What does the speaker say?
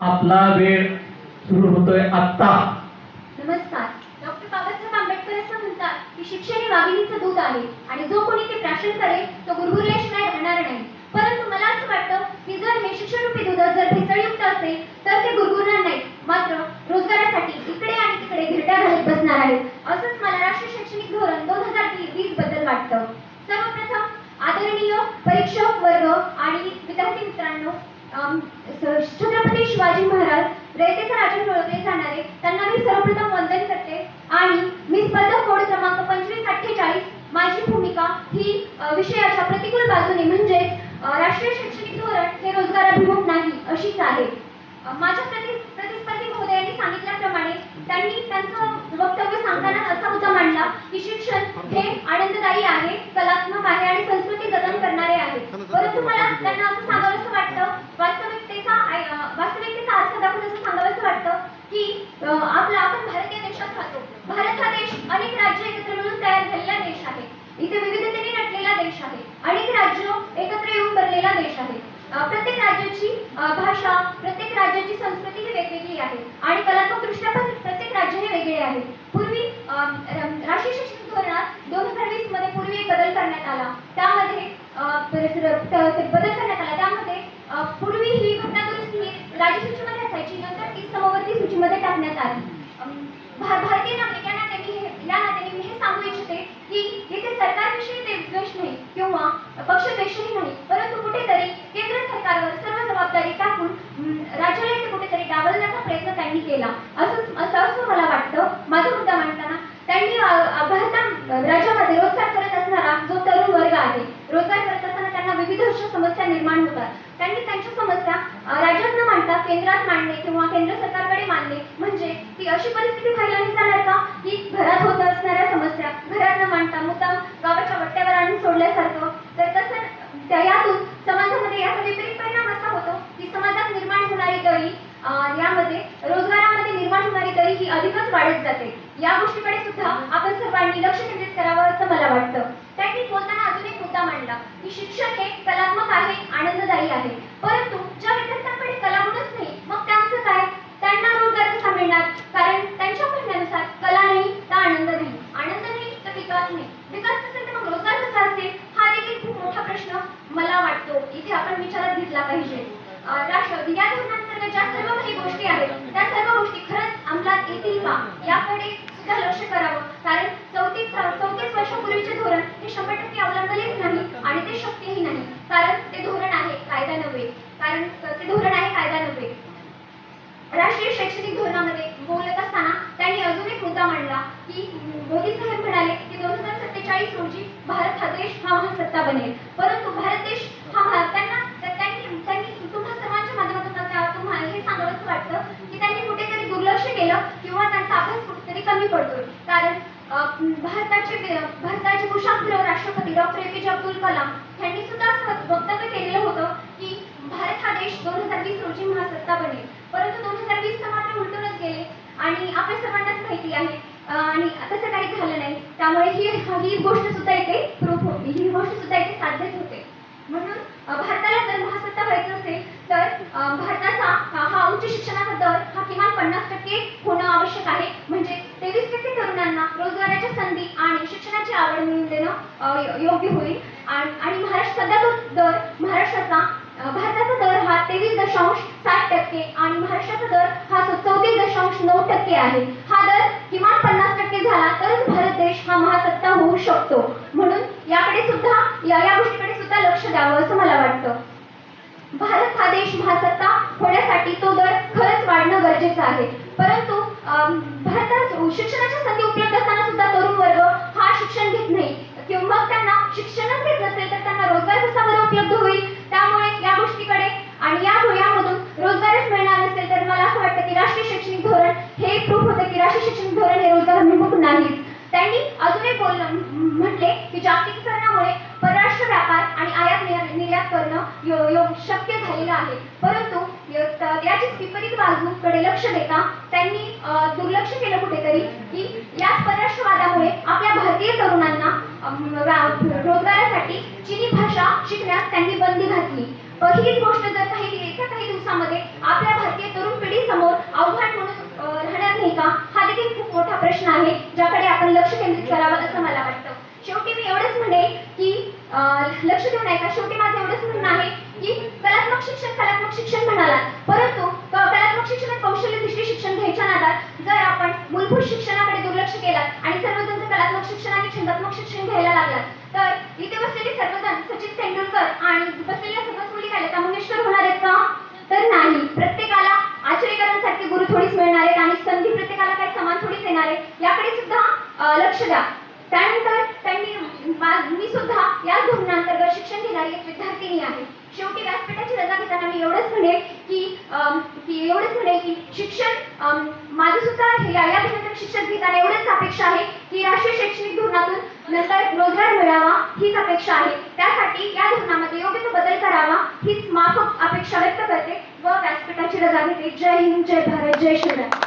आपला वेळ सुरू होतोय आत्ता. नमस्कार. डॉक्टर बाबासाहेब आंबेडकर असं म्हणतात की शिक्षण हे वाघिणीचं दूध आहे आणि जो कोणी ते प्राशन करेल तो गुरगुरल्याशिवाय राहणार नाही. परंतु मला असं वाटतं की जर हे शिक्षणरूपी दूध जर भेसळयुक्त असेल तर ते गुरगुरणार नाही, मात्र रोजगारासाठी इकडे आणि तिकडे घिरट्या घालत बसणार आहेत. असंच मला राष्ट्रीय शैक्षणिक धोरण 2020 बद्दल वाटतं. सर्वप्रथम आदरणीय परीक्षक वर्ग आणि विद्यार्थी मित्रांनो, छत्रपती शिवाजी महाराज रयतेचा राजा ओळखले जाणारे त्यांना मी सर्वप्रथम वंदन करते आणि मी स्पर्धा कोड क्रमांक 2548 माझी भूमिका ही विषयाच्या प्रतिकूल बाजूने म्हणजे राष्ट्रीय शैक्षणिक धोरण हे रोजगाराभिमुख नाही अशीच आहे. माझ्या प्रतिस्पर्धी महोदयांनी सांगितल्याप्रमाणे त्यांनी त्यांचं वक्तव्य सांगताना असा मुद्दा मांडला की शिक्षण हे आनंददायी आहे, कलात्मक आहे आणि संस्कृती जतन करणारे आहे. परंतु मला त्यांना असं सांगावंसं वाटतं, वास्तविकतेचा अर्थ दाखवून असं सांगावंसं वाटतं की आपण भारतीय देशात राहतो. भारत हा देश अनेक राज्य एकत्र मिळून तयार झालेला देश आहे. इथे विविधतेने नटलेला देश आहे. अनेक राज्य एकत्र येऊन बनलेला देश आहे. प्रत्येक राज्याची भाषा, प्रत्येक राज्याची संस्कृती ही वेगवेगळी आहे आणि कलात्मकदृष्ट्या पण प्रत्येक राज्य हे वेगळे आहे. पूर्वी राष्ट्रीय शैक्षणिक धोरणात 2020 मध्ये पूर्वी एक बदल करण्यात आला. त्यामध्ये पूर्वी ही घटना दुरुस्ती राज्य सूचीमध्ये असायची, नंतर ती समवर्ती सूचीमध्ये टाकण्यात आली. भारतीय नागरिक या नात्याने मी हे सांगू इच्छिते की येथे सरकारविषयी द्वेष नाही किंवा पक्षद्वेषही नाही, परंतु कुठेतरी केंद्र सरकारवर सर्व जबाबदारी टाकून राज्याला इथे कुठेतरी डावलण्याचा प्रयत्न त्यांनी केला असं मला वाटतं. माझा मुद्दा मांडताना त्यांनी राज्यामध्ये रोजगार करत असणारा जो तरुण वर्ग आहे, रोजगार करत असताना त्यांना विविध अशा समस्या निर्माण होतात. त्यांनी त्यांच्या समस्या राज्यात न मांडता केंद्रात मांडणे किंवा केंद्र सरकारकडे मांडणे म्हणजे ती अशी परिस्थिती व्हायला नाही जाणार का की घरात होत असणाऱ्या समस्या घरात न मांडता मुद्दाम गावाच्या वट्ट्यावर आणून सोडल्यासारखं. तर तसं यातून समाजामध्ये याचा विपरीत परिणाम असा होतो की समाजात निर्माण होणारी दरी यामध्ये रोजगारामध्ये निर्माण होणारी दरी ही अधिकच वाढत जाते. या गोष्टीकडे सुद्धा आपण सर्वांनी लक्ष केंद्रित करावं असं मला वाटतं. त्यांनी बोलताना अजून एक मुद्दा मांडला की शिक्षण हे कलात्मक आहे, आनंददायी आहे. परंतु ज्या विद्यार्थ्यांकडे कलागुणच नाही मग त्यांचं काय, त्यांना रोजगार कसा मिळणार? कारण त्यांच्या म्हणण्यानुसार कला नाही तर आनंद नाही, आनंद नाही तर विकास नाही, विकास नसेल तर मग रोजगार कसा असेल? हा देखील खूप मोठा प्रश्न मला वाटतो इथे आपण विचारात घेतला पाहिजे. या धोरणांतर्गत ज्या सर्व काही गोष्टी आहेत त्या सर्व गोष्टी खरंच अंमलात येतील का याकडे सुद्धा लक्ष करावं. कारण 34 वर्षापूर्वीचे धोरण हे 100% अवलंबलेच नाही आणि ते शक्यही नाही. कारण ते धोरण आहे कायदा नव्हे. राष्ट्रीय शैक्षणिक धोरणामध्ये बोलत असताना त्यांनी अजून एक मुद्दा मांडला की मोदी साहेब म्हणाले की 2047 रोजी भारत हा देश हा महासत्ता बनेल. परंतु भारत देश त्यांनी तुम्हा सर्वांच्या माध्यमातून तुम्हाला हे सांगावंसं वाटतं की त्यांनी कुठेतरी दुर्लक्ष केलं किंवा त्यांचा अभ्यास कुठेतरी कमी पडतोय. कारण भारताचे कुशाग्र राष्ट्रपती डॉक्टर APJ अब्दुल कलाम यांनी सुद्धा असं वक्तव्य केलेलं होतं की भारत हा देश 2020 रोजी महासत्ता बनेल. परंतु 2020 मात्र उलटूनच गेले आणि आपल्या सर्वांनाच माहिती आहे आणि तसं काही झालं नाही. त्यामुळे ही गोष्ट सुद्धा इथे प्रूफ होते, ही गोष्ट सुद्धा इथे साध्यच होते. म्हणून भारताला जर महासत्ता व्हायचं असेल तर भारताचा हा उच्च शिक्षणाचा दर हा किमान 50% होणं आवश्यक आहे. म्हणजे 23% तरुणांना रोजगाराच्या संधी आणि शिक्षणाची आवड मिळवून देणं योग्य होईल. आणि भारताचा दर हा 23.7% आणि महाराष्ट्राचा दर हा 34.9% आहे. हा दर किमान 50% झाला तरच भारत देश हा महासत्ता होऊ शकतो. म्हणून याकडे सुद्धा या गोष्टीकडे सुद्धा लक्ष द्यावं असं मला वाटतं. भारत हा देश महासत्ता होण्यासाठी तो दर खरंच वाढणं गरजेचं आहे. परंतु भारतात शिक्षणाच्या संधी उपलब्ध असताना सुद्धा तरुण वर्ग हा शिक्षण घेत नाही किंवा त्यांना शिक्षणच घेत नसेल तर त्यांना रोजगार कसा बरं उपलब्ध होईल? त्यामुळे या गोष्टीकडे आणि यामधून रोजगारच मिळणार नसेल तर मला असं वाटतं की राष्ट्रीय शैक्षणिक धोरण हे प्रूफ होतं की राष्ट्रीय शैक्षणिक धोरण हे रोजगाराभिमुख नाही. त्यांनी अजून एक म्हटले की जागतिकीकरणामुळे परराष्ट्र व्यापार आणि आयात निर्यात करणं शक्य झालेलं आहे. परंतु याची विपरीत बाजूकडे लक्ष देता त्यांनी दुर्लक्ष केलं कुठेतरी की याच परराष्ट्रवादामुळे आपल्या भारतीय तरुणांना रोजगारासाठी चीनी भाषा शिकण्यास त्यांनी बंदी घातली. हीच गोष्ट जर काही दिवसामध्ये आपल्या भारतीय तरुण आव्हान म्हणून राहणार नाही का, हा देखील खूप मोठा प्रश्न आहे ज्याकडे आपण लक्ष केंद्रित करावं असं मला वाटतं. शेवटी मी एवढंच म्हणेन की लक्ष देऊ नये का, शेवटी माझं एवढंच म्हणणं आहे की कलात्मक शिक्षण म्हणाला, परंतु कलात्मक शिक्षणात कौशल्य दृष्टी शिक्षण घ्यायच्या नादात जर आपण मूलभूत शिक्षणाकडे दुर्लक्ष केलात आणि सर्वजण जर कलात्मक शिक्षण आणि छंदात्मक शिक्षण घ्यायला लागलात, तर इथे बसलेले सर्वजण सचिन तेंडुलकर आणि बसलेल्या सर्वच मुली काय लता मंगेशकर होणार आहेत का? तर नाही. प्रत्येकाला आचरेकरांसारखे गुरु थोडीच मिळणार आहेत आणि संधी प्रत्येकाला काही समान थोडीच येणार आहे, याकडे सुद्धा लक्ष द्या. त्यानंतर मी सुद्धा या धोरणांतर्गत शिक्षण घेणारी एक विद्यार्थिनी आहे. शेवटी व्यासपीठाची रजा घेताना मी एवढंच म्हणेन की शिक्षण माझं सुद्धा या धोरणातून शिक्षण घेताना एवढंच अपेक्षा आहे की राष्ट्रीय शैक्षणिक धोरणातून नंतर रोजगार मिळावा हीच अपेक्षा आहे. त्यासाठी या धोरणामध्ये योग्य तो बदल करावा हीच माफक अपेक्षा व्यक्त करते व व्यासपीठाची रजा घेते. जय हिंद, जय भारत, जय शिवराय.